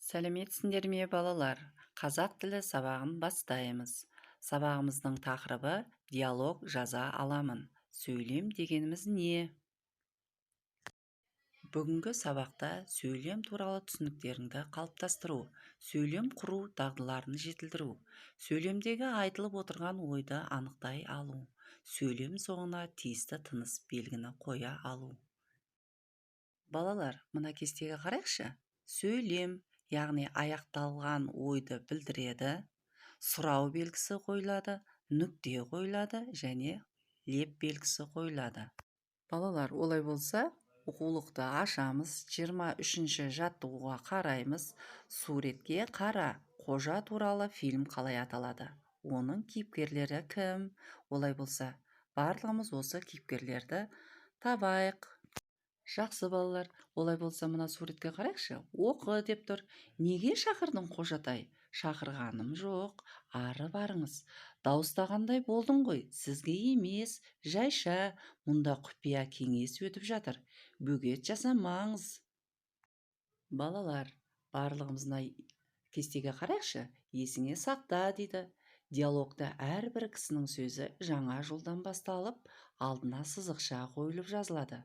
Сәлеметсіңдер ме балалар? Қазақ тілі сабағын бастаймыз. Сабағымыздың тақырыбы диалог жаза аламын. Сөйлем дегеніміз не? Бүгінгі сабақта сөйлем туралы түсініктеріңді қалыптастыру, сөйлем құру дағдыларын жетілдіру, сөйлемдегі айтылып отырған ойды анықтай алу, сөйлем соңына тиісті тыныс белгіні қоя алу. Балалар, мына кестеге қарайықшы. Сөйлем, яғни аяқталған ойды білдіреді, сұрау белгісі қойылады, нүкте қойылады және леп белгісі қойылады. Балалар, олай болса, оқулықты ашамыз, 23-ші жаттығуға қараймыз. Суретке қара, қожа туралы фильм қалай аталады? Оның кейіпкерлері кім? Олай болса, барлығымыз осы кейіпкерлерді табайық. Жақсы балалар, олай болса мына суретке қарайықшы. Оқы деп тұр. Неге шақырдың қожатай? Шақырғаным жоқ, ары барыңыз. Дауыстағандай болдың ғой, сізге емес, жайша, мұнда құпия кеңес өтіп жатыр. Бөгет жасамаңыз. Балалар, барлығымызна кестеге қарайықшы. Есіңе сақта дейді. Диалогта әрбір кісінің сөзі жаңа жолдан басталып, алдына сызықша қойылып жазылады.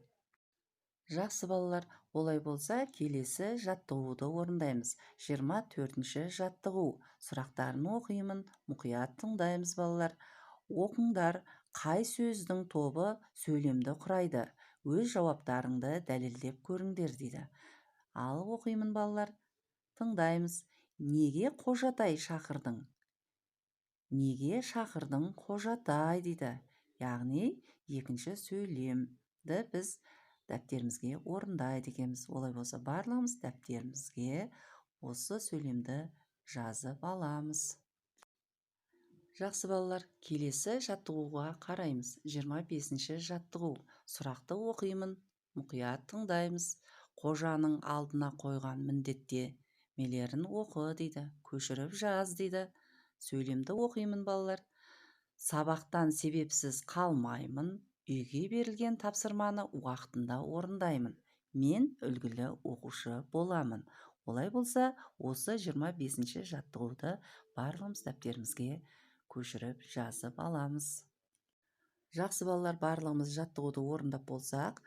Жақсы балалар, олай болса, келесі жаттығуды орындаймыз. 24-ші жаттығу. Сұрақтарын оқимын, мұқият тыңдаймыз балалар. Оқыңдар, қай сөздің тобы сөйлемді құрайды? Өз жауаптарыңды дәлелдеп көріңдер дейді. Ал оқимын балалар, тыңдаймыз. Неге қожатай шақырдың? Неге шақырдың қожатай дейді. Яғни, екінші сөйлемді біз дәптерімізге орындайды екенбіз. Олай болса, барлығымыз дәптерімізге осы сөйлемді жазып аламыз. Жақсы балалар, келесі жаттығуға қараймыз. 25-ші жаттығу. Сұрақты оқимын, мұқият тыңдаймыз. Қожаның алдына қойған міндеттемелерін оқы дейді. Көшіріп жаз дейді. Сөйлемді оқимын балалар. Сабақтан себепсіз қалмаймын. Үйге берілген тапсырманы уақытында орындаймын. Мен үлгілі оқушы боламын. Олай болса, осы 25-ші жаттығуды барлығымыз дәптерімізге көшіріп жазып аламыз. Жақсы балалар, барлығымыз жаттығуды орындап болсақ,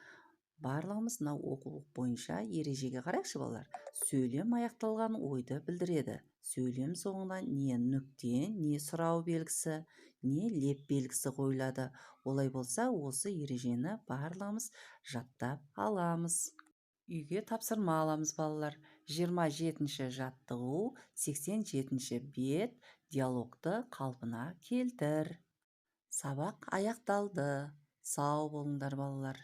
барлығымыз мына оқулық бойынша ережеге қарайықшы балалар. Сөйлем аяқталған ойды білдіреді. Сөйлем соңына не нүкте, не сұрау белгісі, не леп белгісі қойылады. Олай болса, осы ережені барлығымыз жаттап аламыз. Үйге тапсырма аламыз балалар. 27-ші жаттығу, 87-ші бет, диалогты қалпына келтір. Сабақ аяқталды. Сау болыңдар балалар.